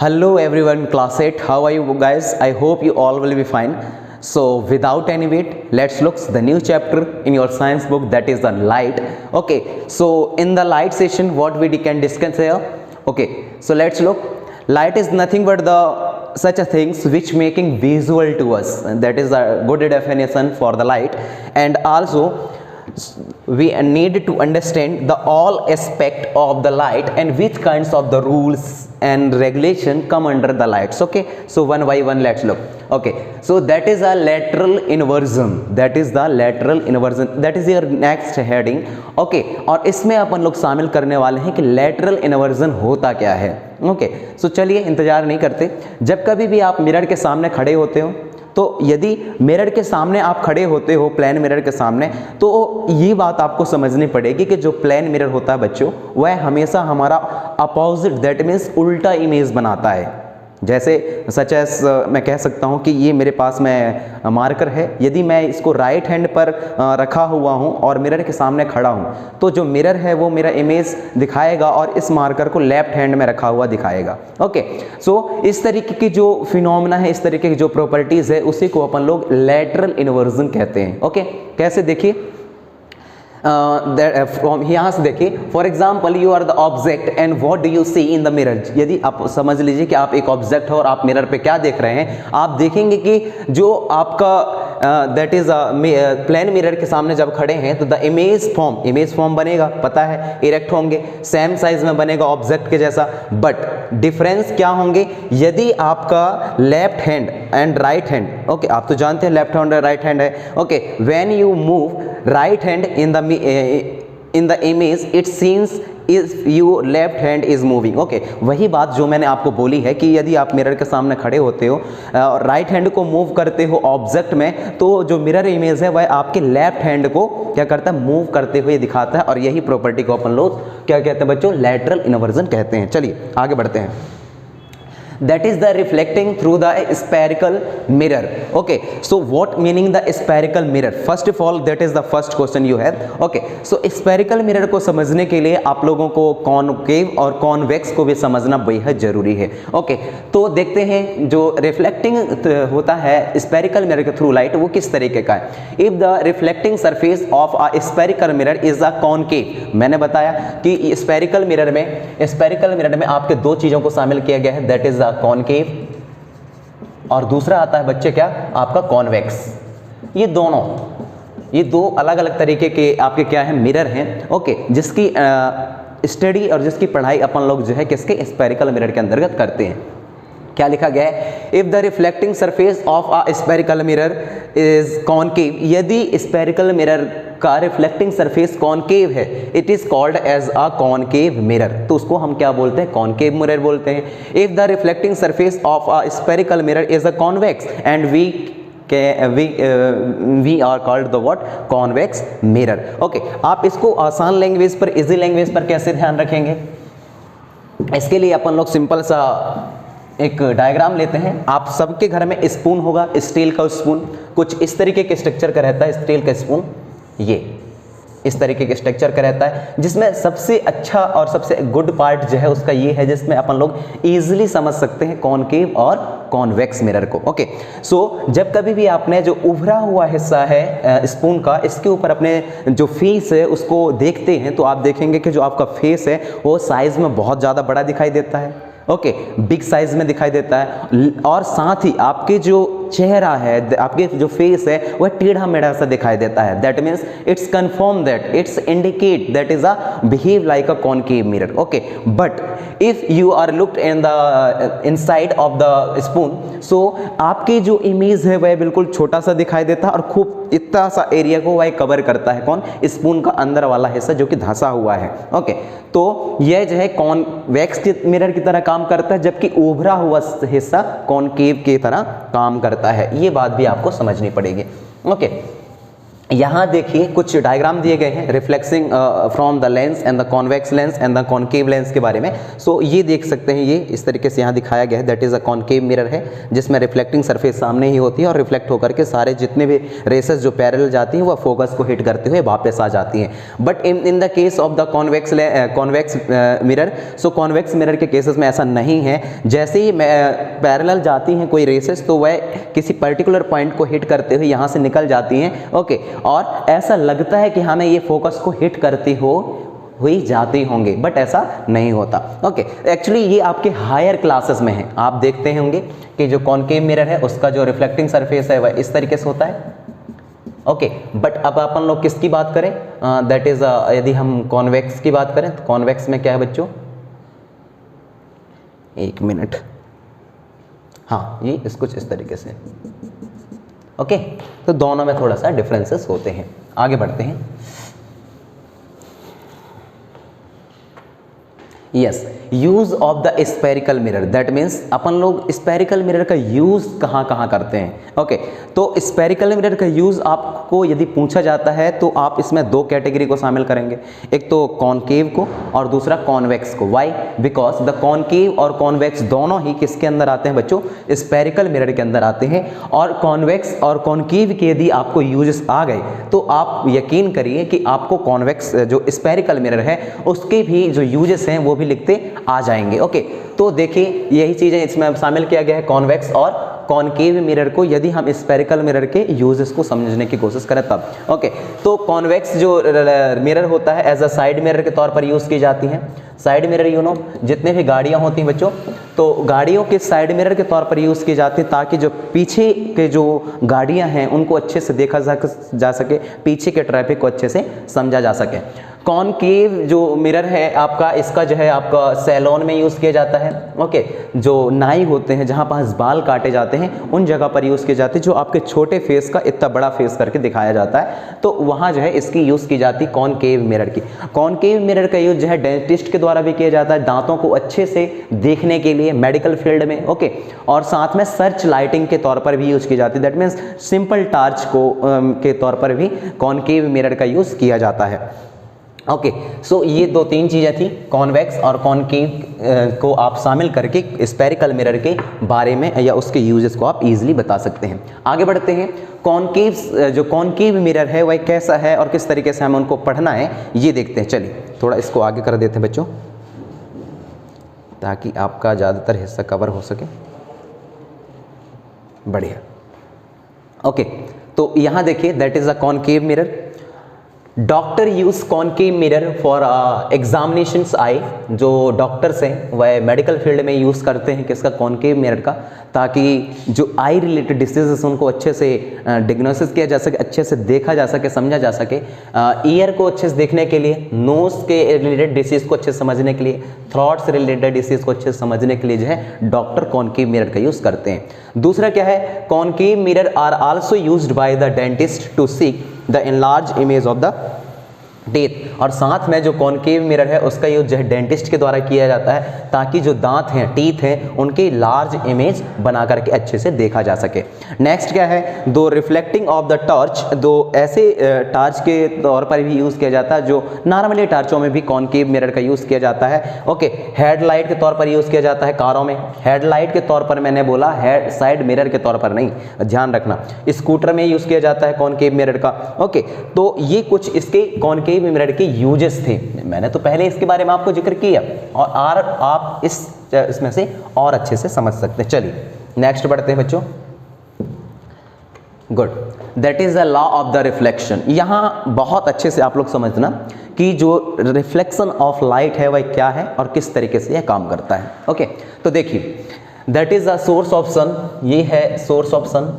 Hello everyone, class 8. How are you guys? I hope you all will be fine. So without any wait, let's look the new chapter in your science book, that is the light. Okay, so in the light session what we can discuss here. Okay, so let's look. Light is nothing but the such a things which making visual to us, and that is a good definition for the light. And also we need to understand the all aspect of the light and which kinds of the rules and regulation come under the lights. Okay, so one by one let's look. Okay, so that is a lateral inversion, that is the lateral inversion, that is your next heading. Okay, और इसमें अपन लोग शामिल करने वाले हैं कि lateral inversion होता क्या है. ओके, सो चलिए इंतजार नहीं करते. जब कभी भी आप मिरर के सामने खड़े होते हो, तो यदि मिरर के सामने आप खड़े होते हो, प्लेन मिरर के सामने, तो ये बात आपको समझनी पड़ेगी कि जो प्लेन मिरर होता है बच्चों, वह हमेशा हमारा अपोजिट, दैट मीन्स उल्टा इमेज बनाता है. जैसे सच एस मैं कह सकता हूँ कि ये मेरे पास में मार्कर है, यदि मैं इसको राइट हैंड पर रखा हुआ हूँ और मिरर के सामने खड़ा हूँ, तो जो मिरर है वो मेरा इमेज दिखाएगा और इस मार्कर को लेफ्ट हैंड में रखा हुआ दिखाएगा. ओके, सो इस तरीके की जो फिनोमेना है, इस तरीके की जो प्रॉपर्टीज़ है, उसी को अपन लोग लेटरल इन्वर्जन कहते हैं. ओके, कैसे देखिए, यहाँ से देखिए, for example you are the object and what do you see in the mirror. यदि आप समझ लीजिए कि आप एक ऑब्जेक्ट हो और आप मिरर पे क्या देख रहे हैं, आप देखेंगे कि जो आपका दैट इज प्लेन मिरर के सामने जब खड़े हैं तो द इमेज फॉर्म बनेगा, पता है, इरेक्ट होंगे, सेम साइज में बनेगा ऑब्जेक्ट के जैसा. बट डिफरेंस क्या होंगे, यदि आपका left hand and right hand, okay, आप तो जानते हैं लेफ्ट हैंड और राइट हैंड है. Okay, when you move right hand in the image, it seems is your left hand is moving. Okay, वही बात जो मैंने आपको बोली है कि यदि आप मिरर के सामने खड़े होते हो और राइट हैंड को मूव करते हो ऑब्जेक्ट में, तो जो मिरर इमेज है वह आपके लेफ्ट हैंड को क्या करता है, मूव करते हुए दिखाता है. और यही प्रॉपर्टी को अपन लोग क्या कहते हैं बच्चों, लेटरल इन्वर्जन कहते हैं. चलिए आगे बढ़ते हैं. That is the reflecting through the spherical mirror. Okay, so what meaning the spherical mirror? First of all, that is the first question you have. Okay, so spherical mirror को समझने के लिए आप लोगों को कॉनकेव और कॉन्वेक्स को भी समझना बेहद जरूरी है. ओके, तो देखते हैं जो रिफ्लेक्टिंग होता है स्फेरिकल मिरर के थ्रू लाइट, वो किस तरीके का है. If the reflecting surface of a spherical mirror is a concave, मैंने बताया कि स्फेरिकल मिरर में आपके दो चीजों को शामिल किया गया है, दैट इज कॉनकेव और दूसरा आता है बच्चे क्या, आपका कॉन्वेक्स. ये दो अलग अलग तरीके के आपके क्या है, मिरर हैं. ओके, जिसकी स्टडी और जिसकी पढ़ाई अपन लोग जो है किसके, स्फेरिकल मिरर के अंतर्गत करते हैं. क्या लिखा गया है, if the reflecting surface of a spherical mirror is concave, यदि स्फेरिकल मिरर का रिफ्लेक्टिंग सरफेस कॉनकेव है, it is called as a concave mirror. तो उसको हम क्या बोलते हैं, कॉनकेव मिरर बोलते हैं. If the reflecting surface of a spherical mirror is a convex and we are called the what, convex mirror. Okay, आप इसको आसान लैंग्वेज पर, इजी लैंग्वेज पर कैसे ध्यान रखेंगे, इसके लिए अपन लोग सिंपल सा एक डायग्राम लेते हैं. आप सबके घर में स्पून होगा, स्टील का स्पून, कुछ इस तरीके के स्ट्रक्चर का रहता है स्टील का स्पून, ये इस तरीके के स्ट्रक्चर का रहता है, जिसमें सबसे अच्छा और सबसे गुड पार्ट जो है उसका ये है जिसमें अपन लोग इजीली समझ सकते हैं कॉनकेव और कॉन्वेक्स मिरर को. ओके, सो जब कभी भी आपने जो उभरा हुआ हिस्सा है स्पून का, इसके ऊपर अपने जो फेस है उसको देखते हैं, तो आप देखेंगे कि जो आपका फेस है वो साइज में बहुत ज़्यादा बड़ा दिखाई देता है. ओके, बिग साइज में दिखाई देता है, और साथ ही आपके जो चेहरा है, आपके जो फेस है वह टेढ़ा मेढ़ा सा दिखाई देता है. That means it's confirm that it's indicate that is a behave like a concave mirror. Okay, but if you are looked in the inside of the spoon, so आपकी जो इमेज है वह बिल्कुल छोटा सा दिखाई देता है और खूब इतना सा एरिया को वह कवर करता है. कौन, स्पून का अंदर वाला हिस्सा जो कि धंसा हुआ है. ओके, तो यह जो है कॉन्वेक्स मिरर की तरह काम करता है, जबकि उभरा हुआ हिस्सा कॉनकेव की तरह काम करता है. ये बात भी आपको समझनी पड़ेगी. ओके, यहाँ देखिए कुछ डायग्राम दिए गए हैं reflecting from the lens and the convex lens and the concave lens के बारे में। सो ये देख सकते हैं, ये इस तरीके से यहाँ दिखाया गया है, that is a concave mirror है जिसमें रिफ्लेक्टिंग सरफेस सामने ही होती है और रिफ्लेक्ट होकर के सारे जितने भी रेसेस जो पैरेलल जाती हैं वह फोकस को हिट करते हुए वापस आ जाती हैं। But in the case of the convex mirror, so convex mirror के केसेस में ऐसा नहीं है। जैसे ही पैरेलल जाती हैं कोई रेसेस तो वह किसी पर्टिकुलर पॉइंट को हिट करते हुए यहाँ से निकल जाती हैं, ओके, और ऐसा लगता है कि हमें ये फोकस को हिट करती हुई जाती होंगे, बट ऐसा नहीं होता। ओके, एक्चुअली ये आपके हायर क्लासेस में है। आप देखते होंगे कि जो कॉन्केव मिरर है उसका जो रिफ्लेक्टिंग सरफेस है वह इस तरीके से होता है, ओके। बट अब अपन लोग किसकी बात करें, दैट इज यदि हम कॉन्वेक्स की बात करें तो कॉन्वेक्स में क्या है बच्चों, एक मिनट, हाँ, ये इस कुछ इस तरीके से, ओके। तो दोनों में थोड़ा सा डिफरेंसेस होते हैं। आगे बढ़ते हैं। Yes, use of the spherical mirror, that means अपन लोग स्पेरिकल मिरर का यूज कहाँ कहाँ करते हैं, ओके। तो स्पेरिकल मिरर का यूज आपको यदि पूछा जाता है तो आप इसमें दो कैटेगरी को शामिल करेंगे, एक तो कॉनकेव को और दूसरा कॉन्वेक्स को। वाई? बिकॉज द कॉनकेव और कॉन्वेक्स दोनों ही किसके अंदर आते हैं बच्चों, स्पेरिकल मिरर के अंदर आते हैं। और कॉन्वेक्स और कॉनकेव के यदि आपको यूजेस आ गए तो आप यकीन करिए कि आपको कॉन्वेक्स जो स्पेरिकल मिरर है उसके भी जो यूजेस हैं वो भी लिखते आ जाएंगे, ओके। तो देखिए यही चीजें इसमें शामिल किया गया है कॉन्वेक्स और कॉनकेव मिरर को, यदि हम स्पेरिकल मिरर के यूजेस को समझने की कोशिश करें तब, ओके। तो कॉन्वेक्स जो मिरर होता है एज अ साइड मिरर के तौर पर यूज की जाती है। साइड मिरर यू नो, जितने भी गाड़ियां होती हैं बच्चों, तो गाड़ियों के साइड मिरर के तौर पर यूज की जाती है ताकि जो पीछे के जो गाड़ियां हैं उनको अच्छे से देखा जा सके, पीछे के ट्रैफिक को अच्छे से समझा जा सके। कॉनकेव जो मिरर है आपका, इसका जो है आपका सैलून में यूज़ किया जाता है, ओके। जो नाई होते हैं जहाँ पास बाल काटे जाते हैं उन जगह पर यूज़ किए जाते हैं, जो आपके छोटे फेस का इतना बड़ा फेस करके दिखाया जाता है, तो वहाँ जो है इसकी यूज़ की जाती है कॉनकेव मिरर की। कॉनकेव मिरर का यूज़ जो है डेंटिस्ट के द्वारा भी किया जाता है, दांतों को अच्छे से देखने के लिए मेडिकल फील्ड में, ओके। और साथ में सर्च लाइटिंग के तौर पर भी यूज़ की जाती है, दैट मीन्स सिंपल टार्च को के तौर पर भी कॉनकेव मिरर का यूज़ किया जाता है, ओके। सो ये दो तीन चीज़ें थी, कॉन्वेक्स और कॉनकेव को आप शामिल करके स्पेरिकल मिरर के बारे में या उसके यूजेस को आप इजीली बता सकते हैं। आगे बढ़ते हैं। जो कॉनकेव मिरर है वह कैसा है और किस तरीके से हमें उनको पढ़ना है ये देखते हैं। चलिए थोड़ा इसको आगे कर देते हैं बच्चों ताकि आपका ज़्यादातर हिस्सा कवर हो सके। बढ़िया, ओके। तो यहाँ देखिए that is a concave mirror. Doctor use concave mirror for examinations eye, जो डॉक्टर्स हैं वह मेडिकल फील्ड में यूज़ करते हैं किसका, कॉनकेव मिरर का, ताकि जो आई रिलेटेड डिसीजेस उनको अच्छे से डिग्नोसिस किया जा सके, अच्छे से देखा जा सके, समझा जा सके। ईयर को अच्छे से देखने के लिए, नोज के रिलेटेड डिसीज को अच्छे से समझने के लिए, थ्रॉट से रिलेटेड डिसीज को अच्छे से समझने के लिए जो है डॉक्टर कॉनकेव मिरर का यूज़ करते हैं। दूसरा क्या है, concave mirror are also used by the dentist to seek the enlarge image of the teeth. और साथ में जो कॉनकेव मिरर है उसका यूज जो है डेंटिस्ट के द्वारा किया जाता है ताकि जो दांत हैं, टीथ हैं, उनकी लार्ज इमेज बना करके अच्छे से देखा जा सके। नेक्स्ट क्या है, दो रिफ्लेक्टिंग ऑफ द टॉर्च, दो ऐसे टॉर्च के तौर पर भी यूज़ किया जाता है जो नॉर्मली टॉर्चों में भी कॉनकेव मिरर का यूज़ किया जाता है, ओके। हेडलाइट के तौर पर यूज़ किया जाता है कारों में, हेडलाइट के तौर पर मैंने बोला, हेड साइड मिरर के तौर पर नहीं, ध्यान रखना। स्कूटर में यूज़ किया जाता है कॉनकेव मिरर का, ओके। तो ये कुछ इसके कॉनकेव मिरर के यूजेस थे, मैंने तो पहले इसके बारे में आपको जिक्र किया और आप इसमें से और अच्छे से समझ सकते हैं। चलिए नेक्स्ट बढ़ते हैं बच्चों। Good, that is the law of the reflection. यहाँ बहुत अच्छे से आप लोग समझना कि जो रिफ्लेक्शन ऑफ लाइट है वह क्या है और किस तरीके से यह काम करता है, ओके। तो देखिए that is the source of sun, ये है सोर्स ऑफ सन।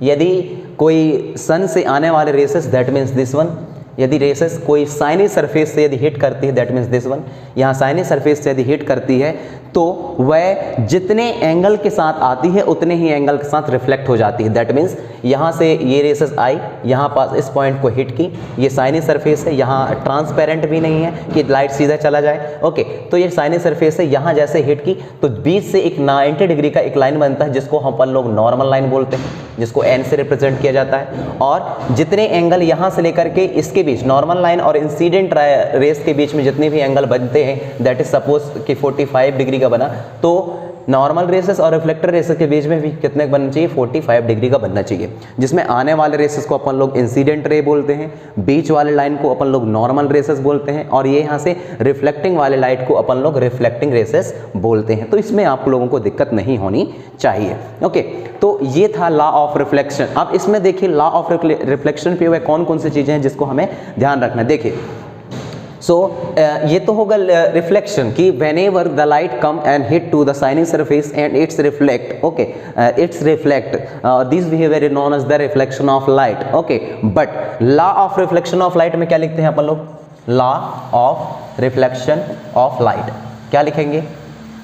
यदि कोई सन से आने वाले rays, that means this one. यदि रेसेस कोई साइनी सरफेस से यदि हिट करती है, दैट मीन्स दिस वन। यहाँ साइनी सरफेस से यदि हिट करती है तो वह जितने एंगल के साथ आती है उतने ही एंगल के साथ रिफ्लेक्ट हो जाती है। दैट मीन्स यहाँ से ये रेसेस आई, यहाँ पास इस पॉइंट को हिट की, ये साइनी सरफेस है, यहाँ ट्रांसपेरेंट भी नहीं है कि लाइट सीधा चला जाए। ओके, तो ये साइनी सरफेस है, यहाँ जैसे हिट की तो बीच से एक 90 डिग्री का एक लाइन बनता है जिसको हम लोग नॉर्मल लाइन बोलते हैं, जिसको एन से रिप्रेजेंट किया जाता है। और जितने एंगल यहाँ से लेकर के इसके बीच, नॉर्मल लाइन और इंसिडेंट रेस के बीच में जितने भी एंगल बनते हैं, दैट इज सपोज कि 45 डिग्री का बना, तो नॉर्मल रेसेस और रिफ्लेक्टर रेसेस के बीच में भी कितने का बनना चाहिए, 45 डिग्री का बनना चाहिए। जिसमें आने वाले रेसेस को अपन लोग इंसिडेंट रे बोलते हैं, बीच वाले लाइन को अपन लोग नॉर्मल रेसेस बोलते हैं, और ये यहाँ से रिफ्लेक्टिंग वाले लाइट को अपन लोग रिफ्लेक्टिंग रेसेस बोलते हैं। तो इसमें आप लोगों को दिक्कत नहीं होनी चाहिए। ओके, तो ये था लॉ ऑफ रिफ्लेक्शन। अब इसमें देखिए लॉ ऑफ रिफ्लेक्शन पे हुए कौन कौन सी चीजें हैं जिसको हमें ध्यान रखना है। देखिए, ये तो होगा रिफ्लेक्शन की whenever the light come and hit to the shining surface and it's reflect, okay, it's reflect, this behavior is known as the reflection of light, okay, but law of reflection of light में क्या लिखते हैं अपन लोग, law of reflection of light क्या लिखेंगे,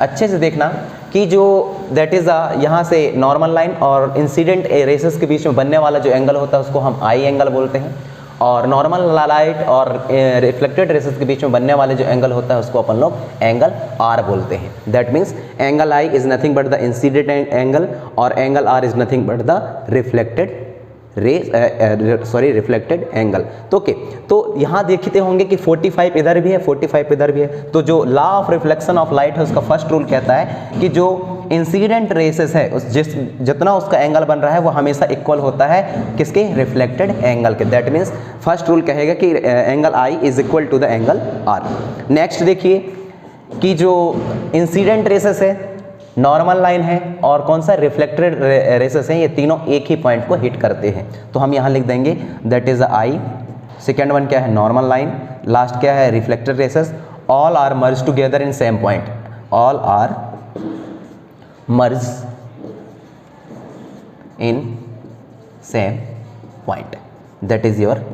अच्छे से देखना कि जो दैट इज यहाँ से नॉर्मल लाइन और इंसिडेंट रेसेस के बीच में बनने वाला जो एंगल होता है उसको हम आई एंगल बोलते हैं, और नॉर्मल लाइट और रिफ्लेक्टेड रेसेस के बीच में बनने वाले जो एंगल होता है उसको अपन लोग एंगल आर बोलते हैं। That means angle I is nothing but the incident angle और angle R is nothing but the reflected reflected angle. तो ओके, तो यहाँ देखते होंगे कि 45 इधर भी है, 45 इधर भी है। तो जो law of reflection of light है उसका फर्स्ट रूल कहता है कि जो इंसिडेंट रेसेस है उस जितना उसका एंगल बन रहा है वो हमेशा इक्वल होता है किसके, रिफ्लेक्टेड एंगल के। दैट मीन्स फर्स्ट रूल कहेगा कि angle I is equal to the angle R. Next देखिए कि जो इंसिडेंट रेसेस है, नॉर्मल लाइन है और कौन सा रिफ्लेक्टेड रेसेस हैं, ये तीनों एक ही पॉइंट को हिट करते हैं। तो हम यहाँ लिख देंगे that is I, second one क्या है, नॉर्मल लाइन, लास्ट क्या है, reflected rays, all are merge together in same point, all are merge in same point, that is your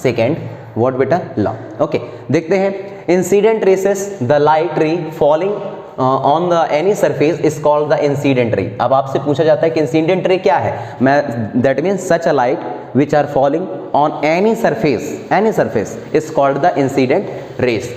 second what बेटा, लॉ। ओके, देखते हैं incident rays, the light ray falling on the any surface is called the incident ray. अब आपसे पूछा जाता है कि incident ray क्या है, मैं that means such a light which are falling on any surface is called the incident rays.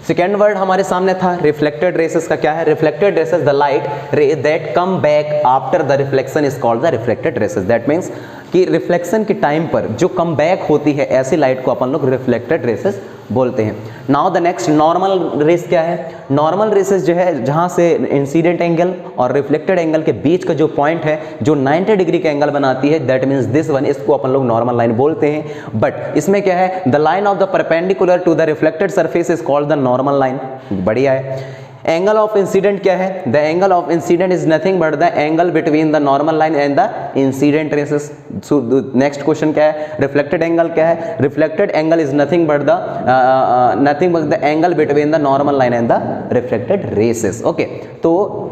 Second word हमारे सामने था रिफ्लेक्टेड रेसेस का, क्या है, reflected rays the light ray that come back after the reflection is called the reflected rays. That means कि reflection के time पर जो कम बैक होती है ऐसी लाइट को अपन लोग रिफ्लेक्टेड रेसेस बोलते हैं। Now the next normal rays क्या है, नॉर्मल रेसेस जो है जहां से इंसिडेंट एंगल और रिफ्लेक्टेड एंगल के बीच का जो पॉइंट है जो 90 डिग्री का एंगल बनाती है, दैट मीन्स दिस वन, इसको अपन लोग नॉर्मल लाइन बोलते हैं। बट इसमें क्या है, the line of the perpendicular to the reflected surface is called the normal line. बढ़िया है। एंगल ऑफ इंसिडेंट क्या है, the angle of incident is nothing but the angle between the normal line and the incident rays. So next question क्या है, reflected angle क्या है, reflected angle is nothing but the angle between the normal line and the reflected rays. Okay, तो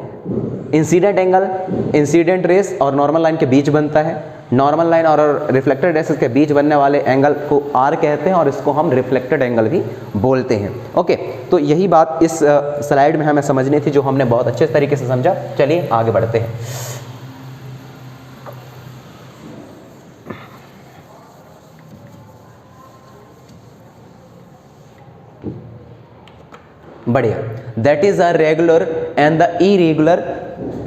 incident angle incident race और normal line के बीच बनता है, normal line और रिफ्लेक्टेड रेसेस के बीच बनने वाले एंगल को आर कहते हैं और इसको हम रिफ्लेक्टेड एंगल भी बोलते हैं। ओके, तो यही बात इस स्लाइड में हमें समझनी थी जो हमने बहुत अच्छे तरीके से समझा। चलिए आगे बढ़ते हैं। बढ़िया, that is a regular and the irregular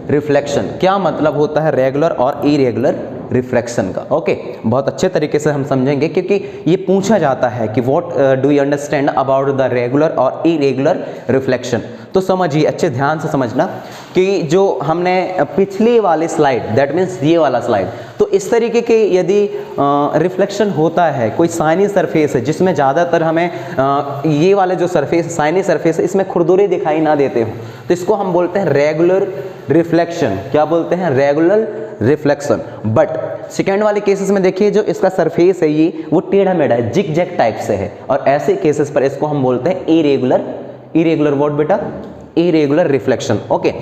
reflection. क्या मतलब होता है रेगुलर और इरेगुलर रिफ्लेक्शन का? ओके, बहुत अच्छे तरीके से हम समझेंगे क्योंकि ये पूछा जाता है कि what do you understand about the regular और इरेगुलर रिफ्लेक्शन। तो समझिए, अच्छे ध्यान से समझना कि जो हमने पिछली वाली स्लाइड, दैट मीन्स ये वाला स्लाइड, तो इस तरीके के यदि रिफ्लेक्शन होता है, कोई साइनी सरफेस है जिसमें ज़्यादातर हमें ये वाले जो सरफेस साइनी सरफेस है इसमें खुरदुरे दिखाई ना देते हो, तो इसको हम बोलते हैं रेगुलर रिफ्लेक्शन। क्या बोलते हैं? Regular reflection. बट सेकेंड वाले केसेस में देखिए जो इसका सरफेस है ये वो टेढ़ा मेढ़ा है, जिग जैग टाइप से है, और ऐसे केसेस पर इसको हम बोलते हैं इरेगुलर। इरेगुलर व्हाट बेटा? Irregular reflection. Okay,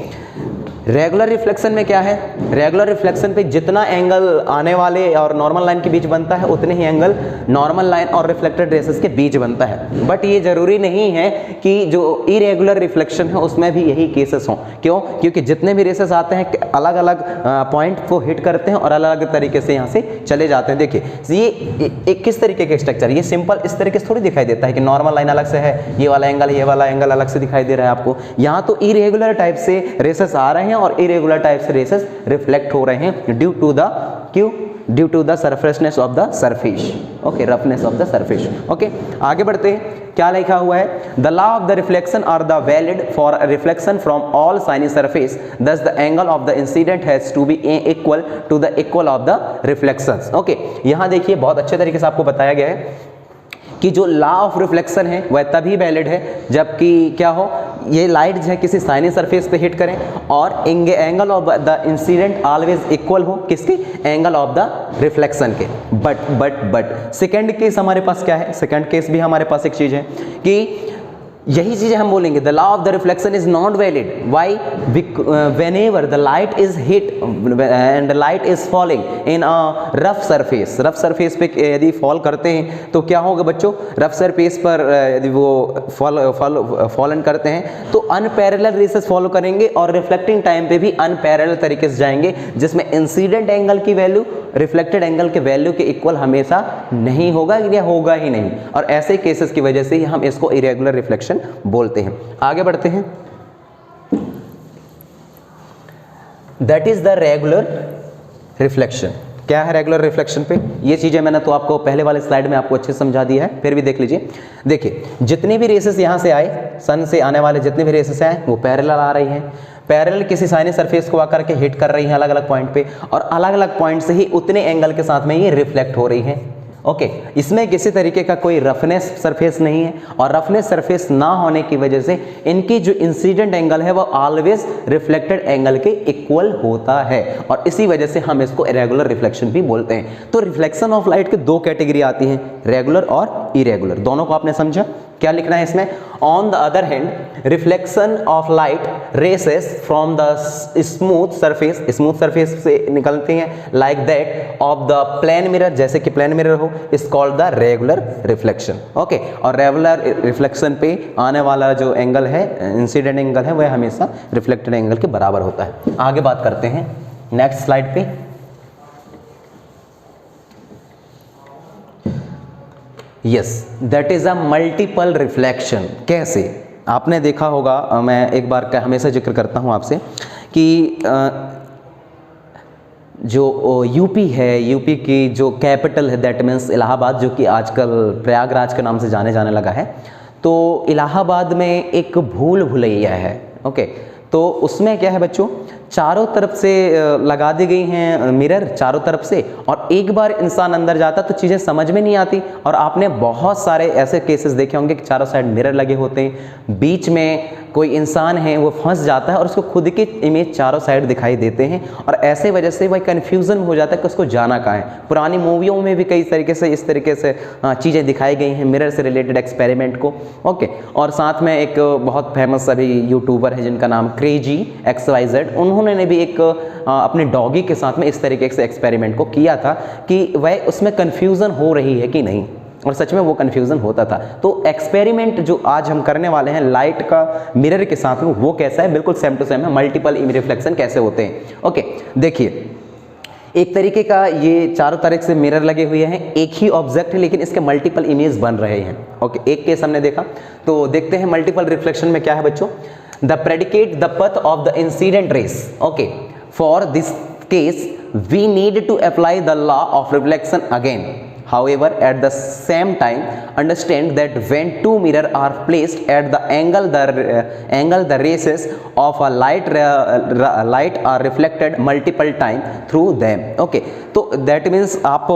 regular reflection में क्या है, रेगुलर रिफ्लेक्शन पे जितना एंगल आने वाले और नॉर्मल लाइन के बीच बनता है उतने ही एंगल नॉर्मल लाइन और रिफ्लेक्टेड रेसेस के बीच बनता है। बट ये जरूरी नहीं है कि जो इरेगुलर रिफ्लेक्शन है उसमें भी यही केसेस हों। क्यों? क्योंकि जितने भी रेसेस आते हैं अलग अलग पॉइंट को हिट करते हैं और अलग अलग तरीके से यहाँ से चले जाते हैं। देखिए ये एक किस तरीके के स्ट्रक्चर, ये सिंपल इस तरीके से थोड़ी दिखाई देता है कि नॉर्मल लाइन अलग से है, ये वाला एंगल अलग से दिखाई दे रहा है आपको। यहाँ तो इरेगुलर टाइप से रेसेस आ रहे हैं और इरेगुलर टाइप से रेसेस रिफ्लेक्ट हो रहे हैं due to the surfaceness of the surface. Okay, roughness of the surface. Okay, आगे बढ़ते हैं। क्या लिखा हुआ है? The law of the reflection are the valid for reflection from all shiny surface, thus the angle of the incident has to be equal to the equal of the reflections. Okay, यहाँ देखिए बहुत अच्छे तरीके से आपको बताया गया है कि जो लॉ ऑफ रिफ्लेक्शन है वह तभी वैलिड है जबकि क्या हो, ये लाइट जो है किसी साइनी सरफेस पे हिट करें और angle of the incident always equal हो किसके, एंगल ऑफ द रिफ्लेक्शन के। बट सेकंड केस हमारे पास क्या है, सेकंड केस भी हमारे पास एक चीज है कि यही चीजें हम बोलेंगे the law of the reflection is not valid. Why? Whenever the light is hit and light is falling in a rough surface पे यदि फॉल करते हैं तो क्या होगा बच्चों, रफ सरफेस पर यदि वो फॉलन करते हैं तो अनपैरेलल रेसेस फॉलो करेंगे और रिफ्लेक्टिंग टाइम पे भी अनपैरेलल तरीके से जाएंगे, जिसमें इंसिडेंट एंगल की वैल्यू रिफ्लेक्टेड एंगल के वैल्यू के इक्वल हमेशा नहीं होगा या होगा ही नहीं। और ऐसे केसेस की वजह से ही हम इसको इरेगुलर रिफ्लेक्शन बोलते हैं। आगे बढ़ते हैं। That is the regular reflection. क्या है रेगुलर रिफ्लेक्शन पे? ये चीजें मैंने तो आपको पहले वाले स्लाइड में आपको अच्छे से समझा दिया है, फिर भी देख लीजिए। देखिए जितने भी रेसेस यहां से आए, सन से आने वाले जितने भी रेसेस आए वो पैरेलल आ रही हैं, पैरेलल किसी साइनी सरफेस को आकर के हिट कर रही हैं अलग अलग पॉइंट पे और अलग अलग पॉइंट से ही उतने एंगल के साथ में ये रिफ्लेक्ट हो रही हैं। ओके, इसमें किसी तरीके का कोई रफनेस सरफेस नहीं है और रफनेस सरफेस ना होने की वजह से इनकी जो इंसिडेंट एंगल है वो ऑलवेज रिफ्लेक्टेड एंगल के इक्वल होता है और इसी वजह से हम इसको इरेगुलर रिफ्लेक्शन भी बोलते हैं। तो रिफ्लेक्शन ऑफ लाइट के दो कैटेगरी आती हैं, रेगुलर और इरेगुलर। दोनों को आपने समझा? क्या लिखना है इसमें? On the other hand reflection of light rays from the smooth surface से निकलती हैं like that of the plane mirror, जैसे कि प्लेन मिरर हो, is called the regular reflection. Okay, और रेगुलर रिफ्लेक्शन पे आने वाला जो एंगल है, इंसिडेंट एंगल है, वह हमेशा रिफ्लेक्टेड एंगल के बराबर होता है। आगे बात करते हैं नेक्स्ट स्लाइड पे। Yes, that is a multiple reflection. कैसे? आपने देखा होगा, मैं एक बार का हमेशा जिक्र करता हूं आपसे कि जो यूपी है, यूपी की जो कैपिटल है दैट मीन्स इलाहाबाद, जो कि आजकल प्रयागराज के नाम से जाने जाने लगा है। तो इलाहाबाद में एक भूल भुलैया है। ओके, तो उसमें क्या है बच्चों, चारों तरफ से लगा दी गई हैं मिरर चारों तरफ से, और एक बार इंसान अंदर जाता तो चीज़ें समझ में नहीं आती। और आपने बहुत सारे ऐसे केसेस देखे होंगे कि चारों साइड मिरर लगे होते हैं, बीच में कोई इंसान है वो फंस जाता है और उसको खुद की इमेज चारों साइड दिखाई देते हैं और ऐसे वजह से वह कन्फ्यूज़न हो जाता है कि उसको जाना कहाँ है। पुरानी मूवियों में भी कई तरीके से इस तरीके से चीज़ें दिखाई गई हैं मिरर से रिलेटेड एक्सपेरिमेंट को। ओके, और साथ में एक बहुत फेमस अभी यूट्यूबर है जिनका नाम क्रेजी XYZ, उन्होंने भी एक अपने डॉगी के साथ में इस तरीके से एक्सपेरिमेंट को किया था कि वह उसमें कन्फ्यूज़न हो रही है कि नहीं, और सच में वो कन्फ्यूज़न होता था। तो एक्सपेरिमेंट जो आज हम करने वाले हैं लाइट का मिरर के साथ में, वो कैसा है, बिल्कुल सेम टू सेम है। मल्टीपल रिफ्लेक्शन कैसे होते हैं। ओके, देखिए एक तरीके का ये चारों तरफ से मिरर लगे हुए हैं, एक ही ऑब्जेक्ट है लेकिन इसके मल्टीपल इमेज बन रहे हैं। ओके, एक केस हमने देखा, तो देखते हैं मल्टीपल रिफ्लेक्शन में क्या है बच्चों। The predicate the path of the incident rays. Okay, for this case we need to apply the law of reflection again. However, at the same time, understand that when two mirrors are placed at the angle, the rays of a light are reflected multiple times through them. Okay, तो that means आप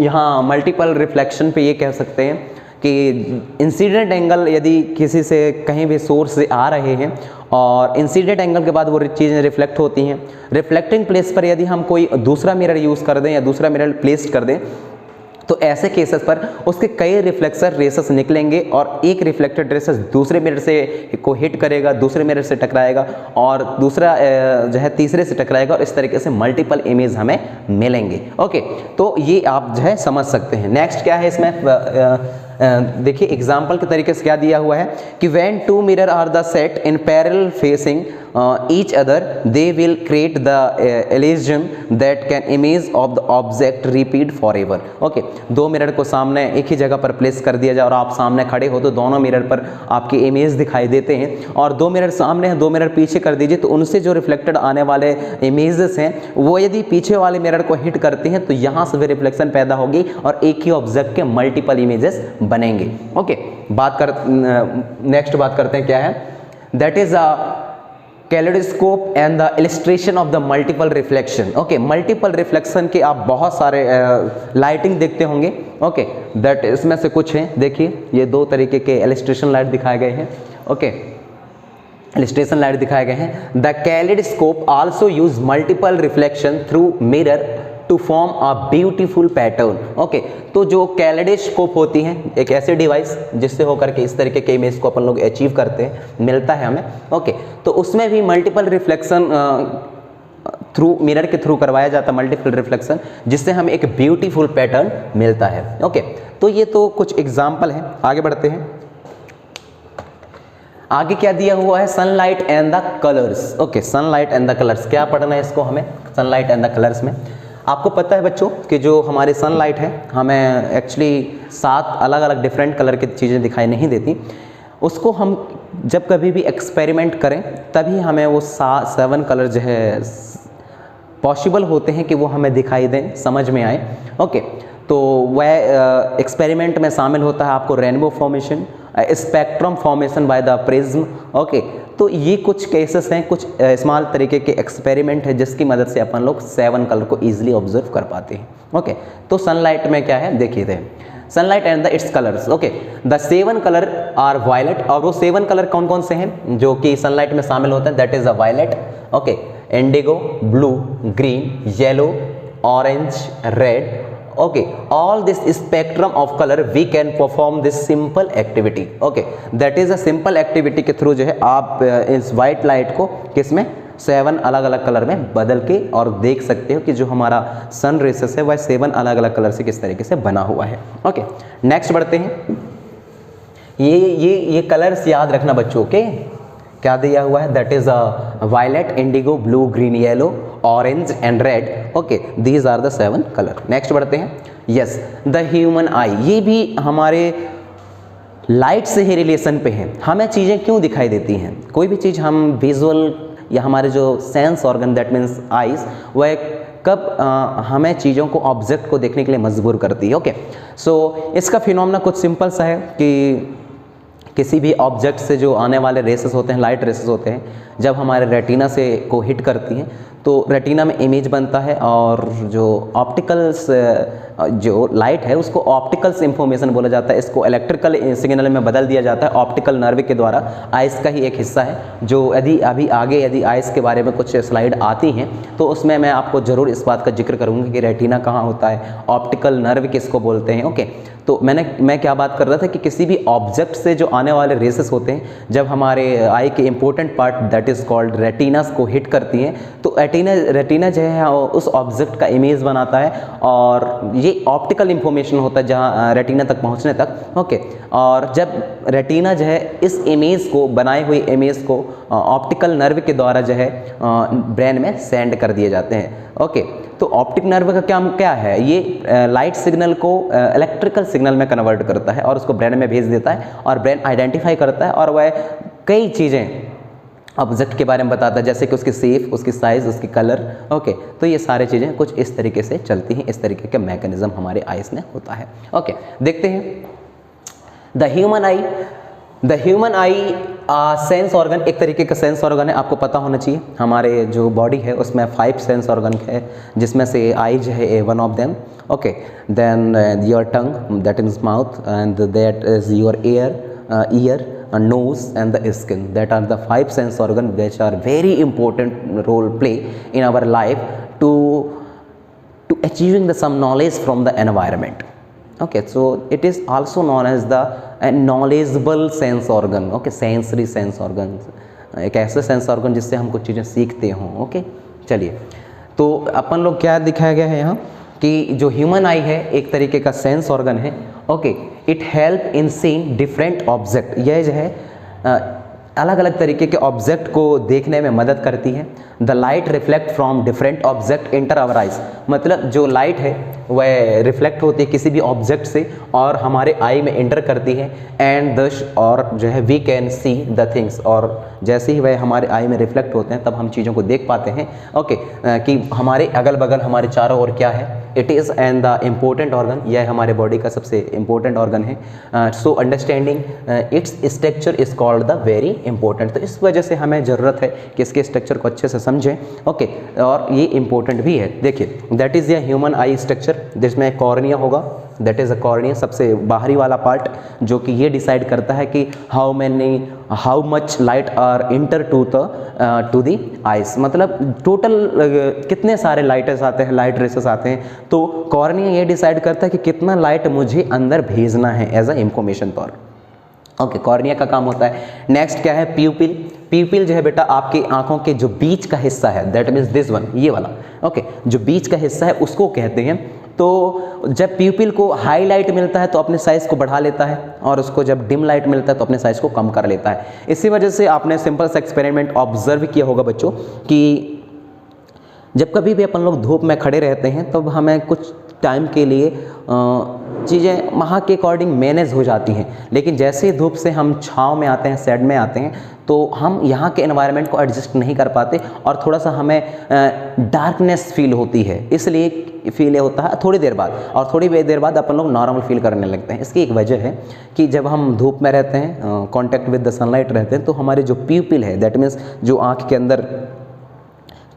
यहाँ multiple reflection पे ये कह सकते हैं कि incident angle यदि किसी से कहीं भी सोर्स से आ रहे हैं और इंसिडेंट एंगल के बाद वो चीज़ें रिफ्लेक्ट होती हैं, रिफ्लेक्टिंग प्लेस पर यदि हम कोई दूसरा मिरर यूज़ कर दें या दूसरा मिरर प्लेस कर दें तो ऐसे केसेस पर उसके कई रिफ्लेक्सर रेसेस निकलेंगे और एक रिफ्लेक्टेड रेसेस दूसरे मिरर से को हिट करेगा, दूसरे मिरर से टकराएगा और दूसरा जो है तीसरे से टकराएगा और इस तरीके से मल्टीपल इमेज हमें मिलेंगे। ओके, तो ये आप जो है समझ सकते हैं। नेक्स्ट क्या है इसमें, देखिए एग्जाम्पल के तरीके से क्या दिया हुआ है कि when two mirror are the set in parallel facing each other they will create the illusion that can image of the object repeat forever. Okay, दो मिरर को सामने एक ही जगह पर प्लेस कर दिया जाए और आप सामने खड़े हो तो दोनों मिरर पर आपके इमेज दिखाई देते हैं, और दो मिरर सामने हैं, दो मिरर पीछे कर दीजिए तो उनसे जो रिफ्लेक्टेड आने वाले इमेजेस हैं वो यदि पीछे वाले मिरर को हिट करते हैं तो यहाँ से भी रिफ्लेक्शन पैदा होगी और एक ही ऑब्जेक्ट के मल्टीपल इमेजेस बनेंगे। ओके, नेक्स्ट बात करते हैं क्या है, that is kaleidoscope and the illustration of the multiple reflection. Okay, multiple reflection के आप बहुत सारे लाइटिंग देखते होंगे। ओके, दैट इसमें से कुछ हैं, देखिए ये दो तरीके के इलस्ट्रेशन लाइट दिखाए गए हैं। ओके, इलस्ट्रेशन लाइट दिखाए गए हैं। The kaleidoscope also use multiple reflection through mirror to form a beautiful pattern. Okay, तो जो कैलेडोस्कोप होती है एक ऐसे डिवाइस जिससे होकर के इस तरीके के इमेज को अपन लोग अचीव करते हैं, मिलता है हमें। ओके, तो उसमें भी मल्टीपल रिफ्लेक्शन थ्रू मिरर के थ्रू करवाया जाता है, मल्टीपल रिफ्लेक्शन, जिससे हमें एक ब्यूटीफुल पैटर्न मिलता है। ओके, तो ये तो कुछ एग्जाम्पल हैं। आगे बढ़ते हैं। आगे क्या दिया हुआ है, sunlight and the colours. Okay, sunlight and the colours, क्या पढ़ना है इसको हमें, सनलाइट एंड द कलर्स में आपको पता है बच्चों कि जो हमारी सनलाइट है हमें एक्चुअली 7 अलग अलग डिफरेंट कलर की चीज़ें दिखाई नहीं देती। उसको हम जब कभी भी एक्सपेरिमेंट करें तभी हमें वो 7 कलर जो है पॉसिबल होते हैं कि वो हमें दिखाई दें, समझ में आए। ओके, तो वह एक्सपेरिमेंट में शामिल होता है आपको rainbow formation, spectrum formation by the prism. Okay, तो ये कुछ केसेस हैं, कुछ स्मॉल तरीके के एक्सपेरिमेंट है जिसकी मदद से अपन लोग 7 कलर को ईजिली ऑब्जर्व कर पाते हैं। ओके, तो सनलाइट में क्या है देखिए थे, sunlight and the its colours. Okay, the 7 colour are violet, और वो 7 कलर कौन कौन से हैं जो कि सनलाइट में शामिल होते हैं, that is a violet, okay, indigo, blue, green, yellow, orange, red. Okay, all this spectrum of color we can perform this simple activity. Okay, that is a simple activity के थ्रू जो है आप इस white light को किसमें 7 अलग अलग colour में बदल के और देख सकते हो कि जो हमारा सन रेसेस है वह 7 अलग अलग कलर से किस तरीके से बना हुआ है। ओके, नेक्स्ट बढ़ते हैं। ये कलर्स याद रखना बच्चों के, क्या दिया हुआ है, that is a violet, indigo, blue, green, yellow, orange and red. Okay, these are the 7 colour. Next बढ़ते हैं। यस, द ह्यूमन आई, ये भी हमारे लाइट से ही रिलेशन पे है। हमें चीज़ें क्यों दिखाई देती हैं, कोई भी चीज़ हम विजुअल या हमारे जो sense organ that means eyes, वह कब हमें चीज़ों को ऑब्जेक्ट को देखने के लिए मजबूर करती है। ओके, सो इसका फिनोमेना कुछ सिंपल सा है कि किसी भी ऑब्जेक्ट से जो आने वाले रेसेस होते हैं, लाइट रेसेस होते हैं, जब हमारे रेटिना से को हिट करती हैं तो रेटिना में इमेज बनता है और जो ऑप्टिकल्स जो लाइट है उसको ऑप्टिकल्स इंफॉर्मेशन बोला जाता है। इसको इलेक्ट्रिकल सिग्नल में बदल दिया जाता है ऑप्टिकल नर्व के द्वारा। आइस का ही एक हिस्सा है जो यदि अभी आगे यदि आइस के बारे में कुछ स्लाइड आती हैं तो उसमें मैं आपको ज़रूर इस बात का जिक्र करूँगी कि रेटिना कहाँ होता है, ऑप्टिकल नर्व किसको बोलते हैं। ओके, तो मैं क्या बात कर रहा था कि किसी भी ऑब्जेक्ट से जो आने वाले रेसेस होते हैं जब हमारे आई के important part that is called retinas को हिट करती हैं तो रेटिना जो है उस ऑब्जेक्ट का इमेज बनाता है और ये ऑप्टिकल इंफॉर्मेशन होता है जहाँ रेटिना तक पहुँचने तक। ओके, और जब रेटिना जो है इस इमेज को बनाई हुई इमेज को ऑप्टिकल नर्व के द्वारा जो है ब्रेन में सेंड कर दिए जाते हैं। ओके, तो ऑप्टिक नर्व का काम क्या है, ये लाइट सिग्नल को इलेक्ट्रिकल सिग्नल में कन्वर्ट करता है और उसको ब्रेन में भेज देता है और ब्रेन आइडेंटिफाई करता है और वह कई चीज़ें ऑब्जेक्ट के बारे में बताता है जैसे कि उसकी शेप, उसकी साइज़, उसकी कलर। ओके, तो ये सारी चीज़ें कुछ इस तरीके से चलती हैं, इस तरीके का मैकेनिज्म हमारे आइस में होता है। ओके, देखते हैं the human I. The human I sense organ एक तरीके का सेंस ऑर्गन है, आपको पता होना चाहिए। हमारे जो बॉडी है उसमें 5 सेंस ऑर्गन है जिसमें से आई जो है one of them. Okay, then your tongue that is mouth and that is your ear, nose and the skin. That are the 5 sense organ which are very important role play in our life to achieving the some knowledge from the environment. Okay, so it is also known as the knowledgeable sense organ. Okay, sensory sense organ, एक ऐसे sense organ जिससे हम कुछ चीज़ें सीखते हों। Okay, चलिए, तो अपन लोग क्या दिखाया गया है यहाँ कि जो ह्यूमन आई है एक तरीके का सेंस ऑर्गन है। Okay, it help in seeing different object, यह जो है अलग अलग तरीके के ऑब्जेक्ट को देखने में मदद करती है। The light reflect from different object enter our eyes, मतलब जो लाइट है वह रिफ्लेक्ट होती है किसी भी ऑब्जेक्ट से और हमारे आई में इंटर करती है। एंड दस, और जो है we can see the things, और जैसे ही वह हमारे आई में रिफ्लेक्ट होते हैं तब हम चीज़ों को देख पाते हैं। ओके, कि हमारे अगल बगल हमारे चारों ओर क्या है। It is and the important organ, यह हमारे बॉडी का सबसे इम्पोर्टेंट ऑर्गन है। So understanding its structure is called the very important, तो इस वजह से हमें ज़रूरत है कि इसके स्ट्रक्चर को अच्छे से समझें। ओके, और ये इंपॉर्टेंट भी है। देखिए, दैट इज़ य ह्यूमन आई स्ट्रक्चर, जिसमें कॉर्निया होगा, दैट इज़ अ कॉर्निया, सबसे बाहरी वाला पार्ट जो कि ये डिसाइड करता है कि how much light are enter to the eyes, मतलब टोटल कितने सारे लाइट्स आते हैं, लाइट रेसेस आते हैं। तो कॉर्निया ये डिसाइड करता है कि कितना लाइट मुझे अंदर भेजना है एज अ इंफॉर्मेशन तौर। ओके, कॉर्निया का काम होता है। नेक्स्ट क्या है, प्यूपिल। प्यूपिल जो है बेटा आपकी आंखों के जो बीच का हिस्सा है, दैट मीन्स दिस वन, ये वाला। ओके, जो बीच का हिस्सा है उसको कहते हैं। तो जब प्यूपिल को हाई लाइट मिलता है तो अपने साइज़ को बढ़ा लेता है, और उसको जब डिम लाइट मिलता है तो अपने साइज़ को कम कर लेता है। इसी वजह से आपने सिंपल सा एक्सपेरिमेंट ऑब्जर्व किया होगा बच्चों कि जब कभी भी अपन लोग धूप में खड़े रहते हैं तब हमें कुछ टाइम के लिए चीज़ें वहाँ के अकॉर्डिंग मैनेज हो जाती हैं, लेकिन जैसे ही धूप से हम छाँव में आते हैं, शेड में आते हैं, तो हम यहाँ के एनवायरनमेंट को एडजस्ट नहीं कर पाते और थोड़ा सा हमें डार्कनेस फील होती है। इसलिए फील होता है थोड़ी देर बाद, और थोड़ी देर बाद अपन लोग नॉर्मल फील करने लगते हैं। इसकी एक वजह है कि जब हम धूप में रहते हैं, कॉन्टैक्ट विद द सनलाइट रहते हैं, तो हमारे जो प्यूपिल है, दैट मीन्स जो आँख के अंदर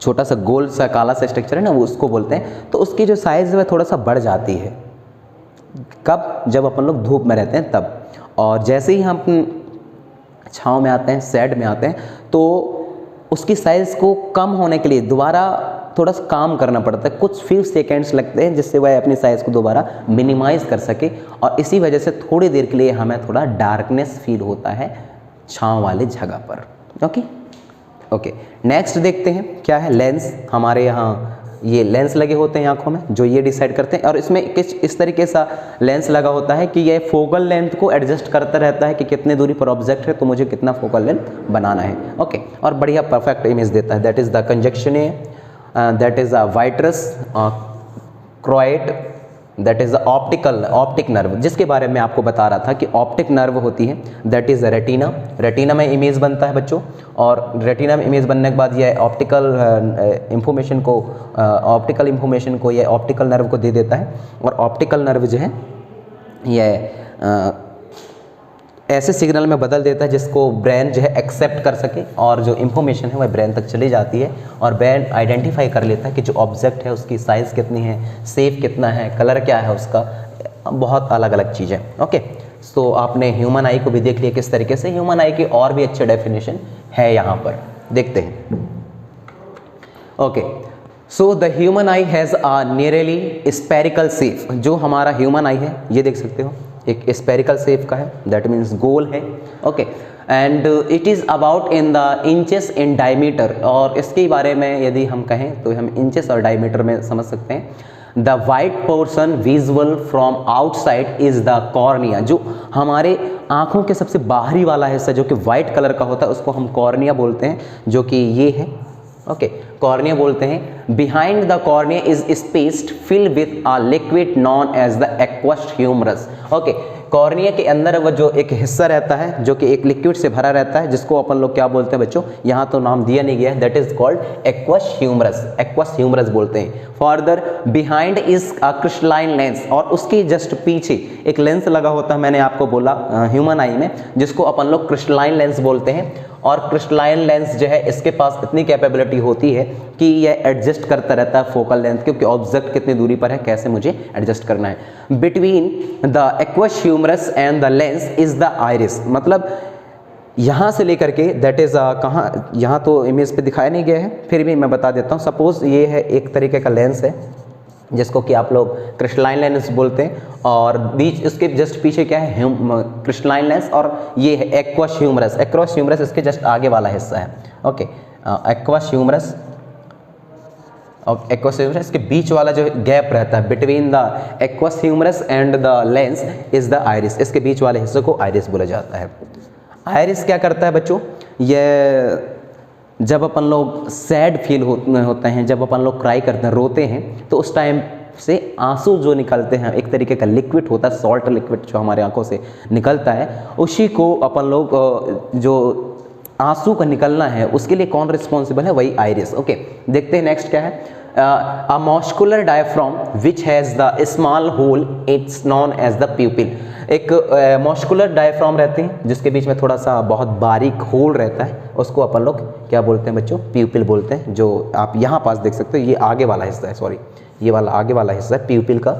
छोटा सा गोल सा काला सा स्ट्रक्चर है ना, वो उसको बोलते हैं, तो उसकी जो साइज़ है वह थोड़ा सा बढ़ जाती है। कब? जब अपन लोग धूप में रहते हैं तब। और जैसे ही हम छाँव में आते हैं, शेड में आते हैं, तो उसकी साइज़ को कम होने के लिए दोबारा थोड़ा सा काम करना पड़ता है, कुछ फ्यू सेकेंड्स लगते हैं जिससे वह अपनी साइज़ को दोबारा मिनिमाइज़ कर सके, और इसी वजह से थोड़ी देर के लिए हमें थोड़ा डार्कनेस फील होता है छाँव वाली जगह पर। ओके, नेक्स्ट देखते हैं क्या है, लेंस। हमारे यहाँ ये लेंस लगे होते हैं आंखों में, जो ये डिसाइड करते हैं, और इसमें किस इस तरीके सा लेंस लगा होता है कि ये फोकल लेंथ को एडजस्ट करता रहता है कि कितने दूरी पर ऑब्जेक्ट है तो मुझे कितना फोकल लेंथ बनाना है। ओके, और बढ़िया परफेक्ट इमेज देता है। That is the conjunction, that is a vitreous choroid, that is optic nerve, जिसके बारे में आपको बता रहा था कि ऑप्टिक नर्व होती है, दैट इज़ रेटिना। रेटिना में इमेज बनता है बच्चों, और रेटिना में इमेज बनने के बाद यह ऑप्टिकल इंफॉर्मेशन को यह ऑप्टिकल नर्व को दे देता है, और ऑप्टिकल नर्व जो है यह ऐसे सिग्नल में बदल देता है जिसको ब्रेन जो है एक्सेप्ट कर सके, और जो इन्फॉर्मेशन है वह ब्रेन तक चली जाती है, और ब्रेन आइडेंटिफाई कर लेता है कि जो ऑब्जेक्ट है उसकी साइज़ कितनी है, शेप कितना है, कलर क्या है उसका, बहुत अलग अलग चीज़ें। ओके, सो आपने ह्यूमन आई को भी देख लिया किस तरीके से। ह्यूमन आई की और भी अच्छे डेफिनेशन है यहाँ पर, देखते हैं। Okay, so the human I has a nearly spherical shape. जो हमारा ह्यूमन आई है ये देख सकते हो एक स्पेरिकल शेप का है, दैट मीन्स गोल है। Okay, and it is about in the inches in diameter, और इसके बारे में यदि हम कहें तो हम इंचेस और डायमीटर में समझ सकते हैं। The white portion visual from outside is the cornea. जो हमारे आँखों के सबसे बाहरी वाला हिस्सा जो कि वाइट कलर का होता है उसको हम कॉर्निया बोलते हैं, जो कि ये है। ओके, कॉर्निया बोलते हैं। Behind the cornea is spaced fill with a liquid known as the aqueous humorous. Okay, cornea के अंदर वो जो एक हिस्सा रहता है जो कि एक लिक्विड से भरा रहता है, जिसको अपन लोग क्या बोलते हैं बच्चों, यहाँ तो नाम दिया नहीं गया है, that is called aqueous humorous. Aqueous humorous बोलते हैं। Further behind is a crystalline lens, और उसके जस्ट पीछे एक लेंस लगा होता है, मैंने आपको बोला ह्यूमन आई में, जिसको अपन लोग क्रिस्टलाइन लेंस बोलते हैं। और क्रिस्टलाइन लेंस जो है इसके पास इतनी कैपेबिलिटी होती है कि यह एडजस्ट करता रहता है फोकल लेंथ, क्योंकि ऑब्जेक्ट कितनी दूरी पर है, कैसे मुझे एडजस्ट करना है। Between the aqueous humorous and the lens is the iris, मतलब यहाँ से लेकर के दैट इज़ कहाँ, यहाँ तो इमेज पे दिखाया नहीं गया है, फिर भी मैं बता देता हूँ। सपोज ये है एक तरीके का लेंस है, जिसको कि आप लोग क्रिस्टलाइन लेंस बोलते हैं, और बीच उसके जस्ट पीछे क्या है, क्रिस्टलाइन लेंस, और ये है एक्वस ह्यूमरस। एक्वस ह्यूमरस इसके जस्ट आगे वाला हिस्सा है। ओके, एक्वस ह्यूमरस और एक्वस ह्यूमरस के बीच वाला जो गैप रहता है between the aqueous humorous and the lens is the iris. इसके बीच वाले हिस्से को आइरिस बोला जाता है। आइरिस क्या करता है बच्चों, ये जब अपन लोग सैड फील होते हैं, जब अपन लोग क्राई करते हैं, रोते हैं, तो उस टाइम से आंसू जो निकलते हैं, एक तरीके का लिक्विड होता है, सॉल्ट लिक्विड जो हमारे आंखों से निकलता है, उसी को अपन लोग जो आंसू का निकलना है उसके लिए कौन रिस्पॉन्सिबल है, वही आइरिस। ओके, देखते हैं नेक्स्ट क्या है। A muscular diaphragm which has the small hole it's known as the pupil. एक मस्कुलर डायफ्राम रहते हैं जिसके बीच में थोड़ा सा बहुत बारीक होल रहता है, उसको अपन लोग क्या बोलते हैं बच्चों, प्यूपिल बोलते हैं। जो आप यहाँ पास देख सकते हो, ये आगे वाला हिस्सा है, सॉरी ये वाला आगे वाला हिस्सा है प्यूपिल का,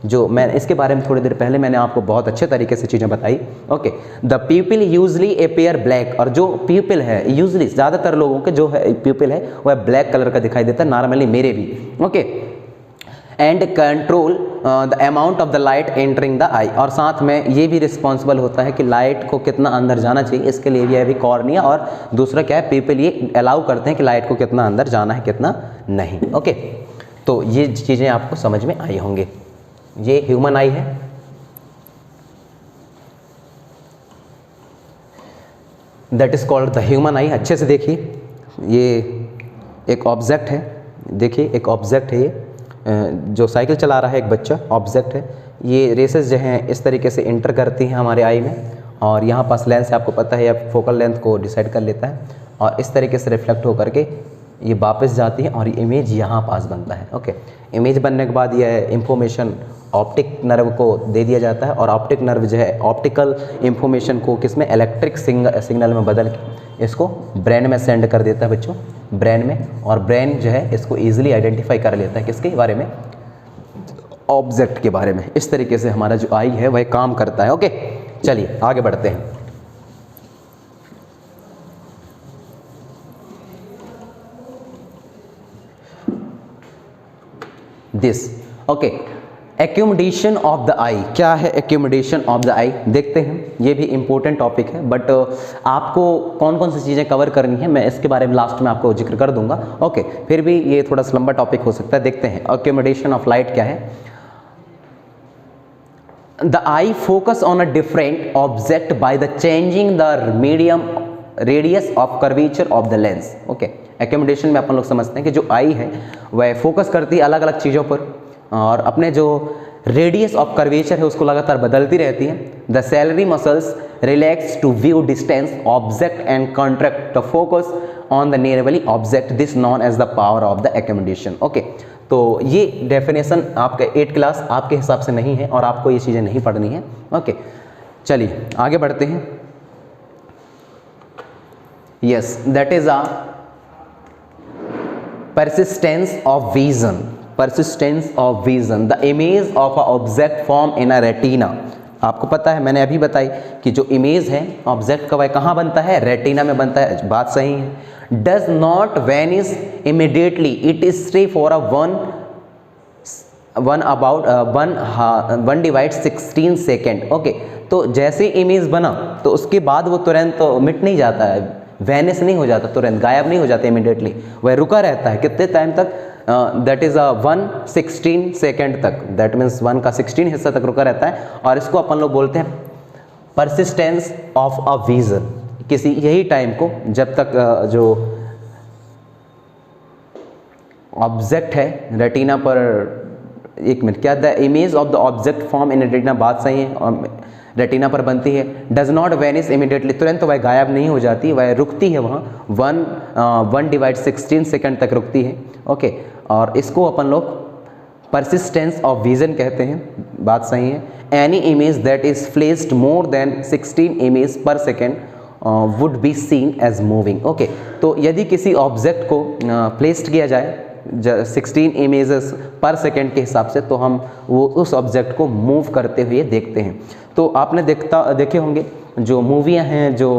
जो मैं इसके बारे में थोड़ी देर पहले मैंने आपको बहुत अच्छे तरीके से चीज़ें बताई। Okay, the प्यूपिल usually appear black, और जो प्यूपिल है यूजली ज़्यादातर लोगों के जो है प्यूपिल है वह ब्लैक कलर का दिखाई देता है, नॉर्मली मेरे भी। Okay, and control the amount of the light entering the eye, और साथ में ये भी रिस्पॉन्सिबल होता है कि लाइट को कितना अंदर जाना चाहिए, इसके लिए ये भी कॉर्निया, और दूसरा क्या है प्यूपिल, ये अलाउ करते हैं कि लाइट को कितना अंदर जाना है कितना नहीं। ओके, तो ये चीज़ें आपको समझ में आई होंगी। ये ह्यूमन आई है, that is called the human आई। अच्छे से देखिए, ये एक ऑब्जेक्ट है, देखिए एक ऑब्जेक्ट है, ये जो साइकिल चला रहा है एक बच्चा, ऑब्जेक्ट है। ये रेसेस जो हैं इस तरीके से इंटर करती हैं हमारे आई में, और यहाँ पास लेंस है, आपको पता है, या फोकल लेंथ को डिसाइड कर लेता है, और इस तरीके से रिफ्लेक्ट होकर के ये वापस जाती है और इमेज यहाँ पास बनता है। ओके, इमेज बनने के बाद यह इंफॉर्मेशन ऑप्टिक नर्व को दे दिया जाता है, और ऑप्टिक नर्व जो है ऑप्टिकल इंफॉर्मेशन को किस में, इलेक्ट्रिक सिग्नल में बदल के इसको ब्रेन में सेंड कर देता है बच्चों, ब्रेन में, और ब्रेन जो है इसको ईजिली आइडेंटिफाई कर लेता है किसके बारे में, ऑब्जेक्ट के बारे में। इस तरीके से हमारा जो आई है वह काम करता है। ओके, चलिए आगे बढ़ते हैं। This okay, accumulation of the eye. क्या है एक्यूमुलेशन ऑफ द आई, देखते हैं। ये भी इंपॉर्टेंट टॉपिक है, बट आपको कौन कौन सी चीज़ें कवर करनी है मैं इसके बारे में लास्ट में आपको जिक्र कर दूंगा। ओके, फिर भी ये थोड़ा सा लंबा टॉपिक हो सकता है, देखते हैं। एक्यूमुलेशन ऑफ लाइट क्या है। The I focus on a different object by the changing the medium radius of curvature of the lens. Okay, accumulation में अपन लोग समझते हैं कि जो आई है वह फोकस करती है अलग अलग चीज़ों पर, और अपने जो रेडियस ऑफ कर्वेचर है उसको लगातार बदलती रहती है। The ciliary muscles relax to view distance object and contract the focus on the nearly object, this known as the power of the accumulation. Okay, तो ये डेफिनेशन आपका 8th क्लास आपके हिसाब से नहीं है और आपको ये चीज़ें नहीं पढ़नी है। ओके, चलिए आगे बढ़ते हैं। Yes, that is a persistence of vision, persistence of vision, the image of a object form in a retina। आपको पता है, मैंने अभी बताई कि जो इमेज है ऑब्जेक्ट का वह कहाँ बनता है, रेटिना में बनता है, बात सही है। Does not vanish immediately, it is stay for a one divide 16 second. Okay, तो जैसे इमेज बना तो उसके बाद वो तुरंत मिट नहीं जाता है, वैनिश नहीं हो जाता, तुरंत गायब नहीं हो जाता इमीडिएटली, वह रुका रहता है कितने टाइम तक, दैट इज 1/16 सेकेंड तक, दैट मीन्स 1 का 16 हिस्सा तक रुका रहता है, और इसको अपन लोग बोलते हैं परसिस्टेंस ऑफ अ विजन। किसी यही टाइम को जब तक जो ऑब्जेक्ट है रेटिना पर, एक मिनट, क्या the image of the object form in retina, बात सही है, और रेटिना पर बनती है। डज नॉट वैनिश इमीडिएटली, तुरंत वह गायब नहीं हो जाती, वह रुकती है वहाँ 1/16 सेकेंड तक रुकती है। ओके, और इसको अपन लोग परसिस्टेंस ऑफ विजन कहते हैं, बात सही है। Any image that is placed more than 16 image per second would be seen as moving. Okay, तो यदि किसी ऑब्जेक्ट को प्लेस्ड किया जाए 16 इमेजेस पर सेकेंड के हिसाब से, तो हम वो उस ऑब्जेक्ट को मूव करते हुए देखते हैं। तो आपने देखे होंगे जो मूवियाँ हैं, जो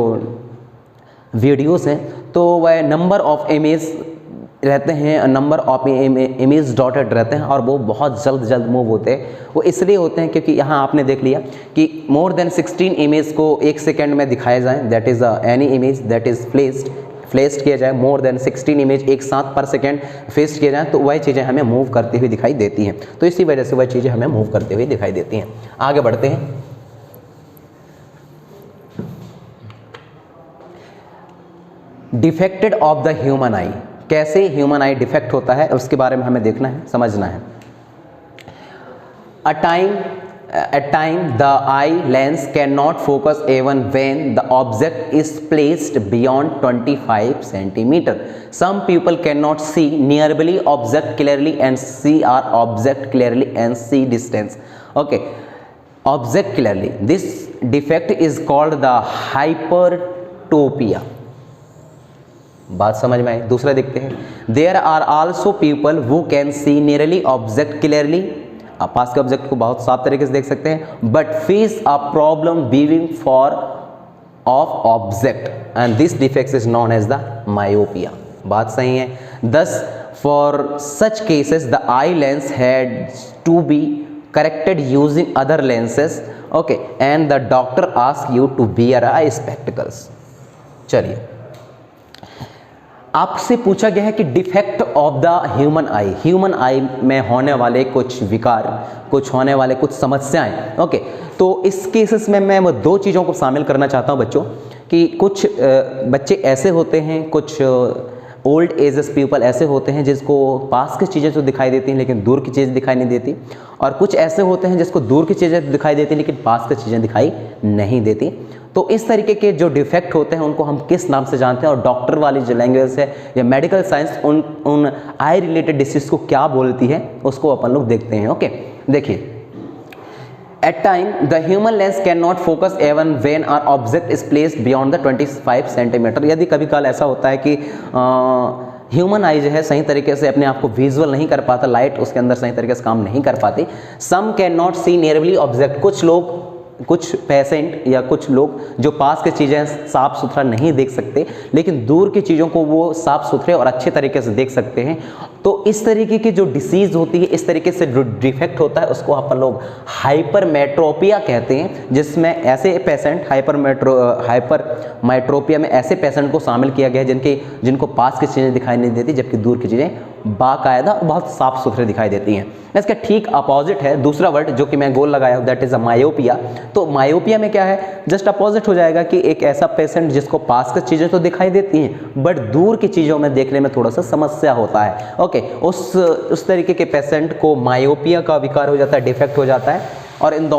वीडियोस हैं, तो वह नंबर ऑफ इमेज रहते हैं, नंबर ऑफ इमेज डॉटेड रहते हैं और वो बहुत जल्द मूव होते हैं। वो इसलिए होते हैं क्योंकि यहाँ आपने देख लिया कि मोर देन 16 इमेज को एक सेकेंड में दिखाया जाए, that is any image that is fledged किया जाए, मोर देन 16 इमेज एक साथ पर सेकेंड फेस्ट किया जाए, तो वही चीज़ें हमें मूव करती हुई दिखाई देती हैं। तो इसी वजह से वह चीज़ें हमें मूव करते हुए दिखाई देती हैं। आगे बढ़ते हैं। डिफेक्टेड ऑफ द ह्यूमन आई, कैसे ह्यूमन आई डिफेक्ट होता है उसके बारे में हमें देखना है, समझना है। At time the eye lens cannot focus even when the object is placed beyond 25 centimeter. Some people cannot see nearby object clearly and see our object clearly and see distance. Okay, object clearly. This defect is called the hypertropia. बात समझ में आई। दूसरा देखते हैं, there are also people who can see nearly object clearly, आप पास के object को बहुत साफ तरीके से देख सकते हैं, but face a problem viewing far off object and this defect is known as the myopia. बात सही है। Thus for such cases the eye lens had to be corrected using other lenses, okay, and the doctor ask you to wear eye spectacles. चलिए, आपसे पूछा गया है कि defect of the human eye में होने वाले कुछ विकार, कुछ होने वाले कुछ समस्याएं, ओके। तो इस केसेस में मैं वो दो चीज़ों को शामिल करना चाहता हूं बच्चों, कि कुछ बच्चे ऐसे होते हैं, कुछ ओल्ड एजेस पीपल ऐसे होते हैं जिसको पास की चीज़ें तो दिखाई देती हैं लेकिन दूर की चीज़ें दिखाई नहीं देती, और कुछ ऐसे होते हैं जिसको दूर की चीज़ें दिखाई देती लेकिन पास की चीज़ें दिखाई नहीं देती। तो इस तरीके के जो डिफेक्ट होते हैं उनको हम किस नाम से जानते हैं, और डॉक्टर वाली जो लैंग्वेज है या मेडिकल साइंस उन आई रिलेटेड डिसीज को क्या बोलती है उसको अपन लोग देखते हैं। ओके, देखिए, at time the human lens can not focus even when are object is placed beyond the 25 centimetre. यदि कभी काल ऐसा होता है कि ह्यूमन आई जो है सही तरीके से अपने आप को विजुअल नहीं कर पाता, लाइट उसके अंदर सही तरीके से काम नहीं कर पाती। Some can not see nearly object, कुछ पेशेंट या कुछ लोग जो पास की चीज़ें साफ सुथरा नहीं देख सकते लेकिन दूर की चीज़ों को वो साफ सुथरे और अच्छे तरीके से देख सकते हैं। तो इस तरीके की जो डिसीज़ होती है, इस तरीके से जो डिफेक्ट होता है उसको अपन लोग हाइपरमेट्रोपिया कहते हैं, जिसमें ऐसे पेशेंट हाइपरमेट्रोपिया में ऐसे पेशेंट को शामिल किया गया है जिनको पास की चीज़ें दिखाई नहीं देती जबकि दूर की चीज़ें बाकायदा बहुत साफ सुथरे दिखाई देती हैं। इसका ठीक अपोजिट है दूसरा वर्ड जो कि मैं गोल लगाया हूँ, दैट इज़ अ मायोपिया। तो मायोपिया में क्या है, जस्ट अपोजिट हो जाएगा कि एक ऐसा पेशेंट जिसको पास की चीज़ें तो दिखाई देती हैं बट दूर की चीज़ों में देखने में थोड़ा सा समस्या होता है। ओके, उस तरीके के पेशेंट को मायोपिया का विकार हो जाता है, डिफेक्ट हो जाता है। और इन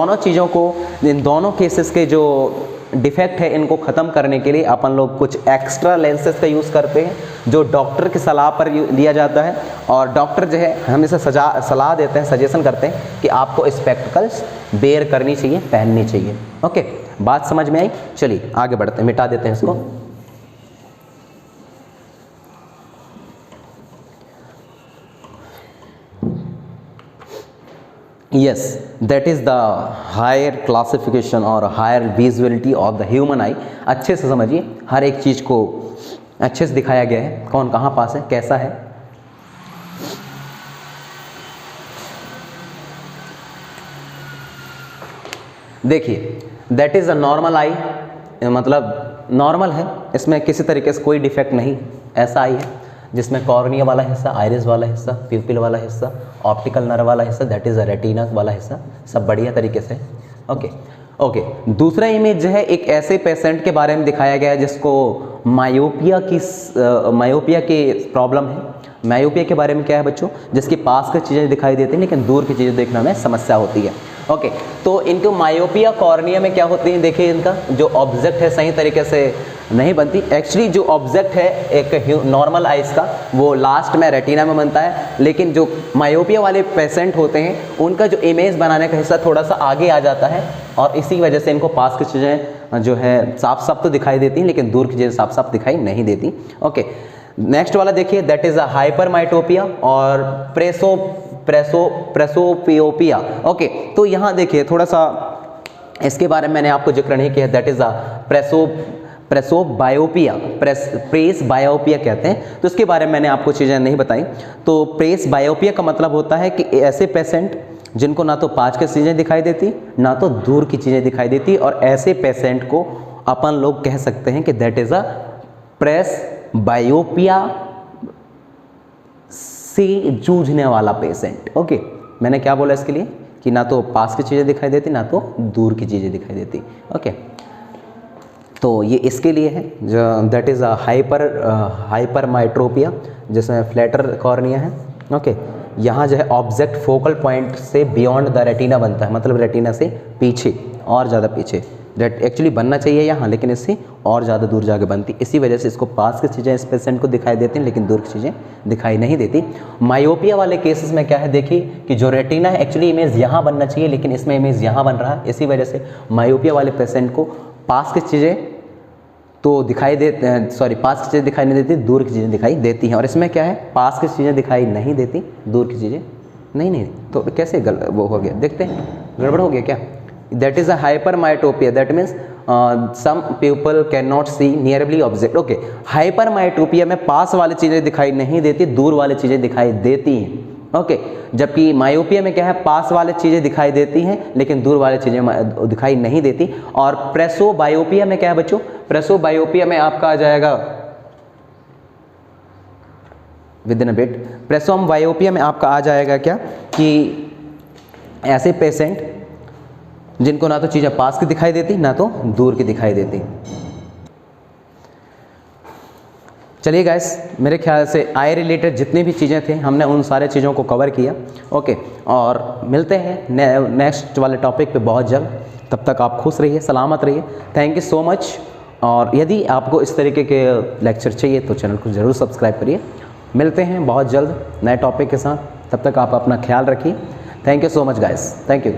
दोनों केसेस के जो डिफेक्ट है इनको ख़त्म करने के लिए अपन लोग कुछ एक्स्ट्रा लेंसेज का यूज़ करते हैं जो डॉक्टर की सलाह पर दिया जाता है, और डॉक्टर जो है हमेशा सलाह देते हैं, सजेशन करते हैं कि आपको स्पेक्टिकल्स बेयर करनी चाहिए, पहननी चाहिए। ओके, बात समझ में आई। चलिए आगे बढ़ते हैं, मिटा देते हैं इसको। Yes, that is the higher classification और higher visibility of the human eye। अच्छे से समझिए, हर एक चीज़ को अच्छे से दिखाया गया है, कौन कहाँ पास है, कैसा है। देखिए, that is a normal eye, मतलब नॉर्मल है, इसमें किसी तरीके से कोई डिफेक्ट नहीं। ऐसा आई है जिसमें कॉर्निया वाला हिस्सा, आइरिस वाला हिस्सा, प्यूपिल वाला हिस्सा, ऑप्टिकल नर्व वाला हिस्सा, दैट इज़ अ रेटिना वाला हिस्सा, सब बढ़िया तरीके से। ओके, दूसरा इमेज जो है एक ऐसे पेशेंट के बारे में दिखाया गया है जिसको मायोपिया की प्रॉब्लम है। मायोपिया के बारे में क्या है बच्चों, जिसके पास की चीज़ें दिखाई देती हैं लेकिन दूर की चीज़ें देखने में समस्या होती है। ओके, तो इनको मायोपिया कॉर्निया में क्या होती है, देखिए इनका जो ऑब्जेक्ट है सही तरीके से नहीं बनती। एक्चुअली जो ऑब्जेक्ट है एक नॉर्मल आइज का वो लास्ट में रेटिना में बनता है, लेकिन जो मायोपिया वाले पेशेंट होते हैं उनका जो इमेज बनाने का हिस्सा थोड़ा सा आगे आ जाता है और इसी वजह से इनको पास की चीज़ें जो है साफ साफ तो दिखाई देती हैं लेकिन दूर की चीज़ें साफ साफ दिखाई नहीं देती। ओके, नेक्स्ट वाला देखिए, दैट इज़ अ हाइपरमाइटोपिया और प्रेसोपियोपिया। ओके, तो यहाँ देखिए थोड़ा सा इसके बारे में मैंने आपको जिक्र नहीं किया, दैट इज़ अ प्रेसोबायोपिया, प्रेसबायोपिया कहते हैं। तो इसके बारे में मैंने आपको चीज़ें नहीं बताई। तो प्रेसबायोपिया का मतलब होता है कि ऐसे पेशेंट जिनको ना तो पास की चीज़ें दिखाई देती ना तो दूर की चीज़ें दिखाई देती, और ऐसे पेशेंट को अपन लोग कह सकते हैं कि दैट इज़ अ प्रेसबायोपिया से जूझने वाला पेशेंट। ओके, मैंने क्या बोला इसके लिए कि ना तो पास की चीज़ें दिखाई देती ना तो दूर की चीज़ें दिखाई देती। ओके, तो ये इसके लिए है जो दैट इज़ अ हाइपरमाइट्रोपिया, जिसमें फ्लैटर कॉर्निया है। ओके, यहाँ जो है ऑब्जेक्ट फोकल पॉइंट से बियॉन्ड द रेटिना बनता है, मतलब रेटिना से पीछे और ज़्यादा पीछे, दैट एक्चुअली बनना चाहिए यहाँ, लेकिन इससे और ज़्यादा दूर जाके बनती। इसी वजह से इसको पास की चीज़ें इस पेशेंट को दिखाई देती हैं लेकिन दूर की चीज़ें दिखाई नहीं देती। मायोपिया वाले केसेस में क्या है, देखिए कि जो रेटिना है एक्चुअली इमेज यहाँ बनना चाहिए लेकिन इसमें इमेज यहाँ बन रहा है। इसी वजह से मायोपिया वाले पेशेंट को पास की चीज़ें तो दिखाई देते हैं, सॉरी पास की चीज़ें दिखाई नहीं देती, दूर की चीज़ें दिखाई देती हैं। और इसमें क्या है, पास की चीज़ें दिखाई नहीं देती, दूर की चीज़ें नहीं, तो कैसे वो हो गया, देखते हैं गड़बड़ हो गया क्या। That is a hypermetropia, that means some people can not see nearly object. Okay, hypermetropia में पास वाली चीज़ें दिखाई नहीं देती, दूर वाली चीज़ें दिखाई देती हैं। ओके, जबकि मायोपिया में क्या है, पास वाले चीज़ें दिखाई देती हैं लेकिन दूर वाली चीज़ें दिखाई नहीं देती। और प्रेसोबायोपिया में क्या है बच्चों, प्रेसोबायोपिया में आपका आ जाएगा विद इन अ बिट, प्रेसोबायोपिया में आपका आ जाएगा क्या कि ऐसे पेशेंट जिनको ना तो चीज़ें पास की दिखाई देती ना तो दूर की दिखाई देती। चलिए गाइस, मेरे ख्याल से आई रिलेटेड जितनी भी चीज़ें थी हमने उन सारे चीज़ों को कवर किया। ओके, और मिलते हैं नेक्स्ट वाले टॉपिक पे बहुत जल्द। तब तक आप खुश रहिए, सलामत रहिए। Thank you so much. और यदि आपको इस तरीके के लेक्चर चाहिए तो चैनल को ज़रूर सब्सक्राइब करिए। मिलते हैं बहुत जल्द नए टॉपिक के साथ, तब तक आप अपना ख्याल रखिए। Thank you so much guys, thank you.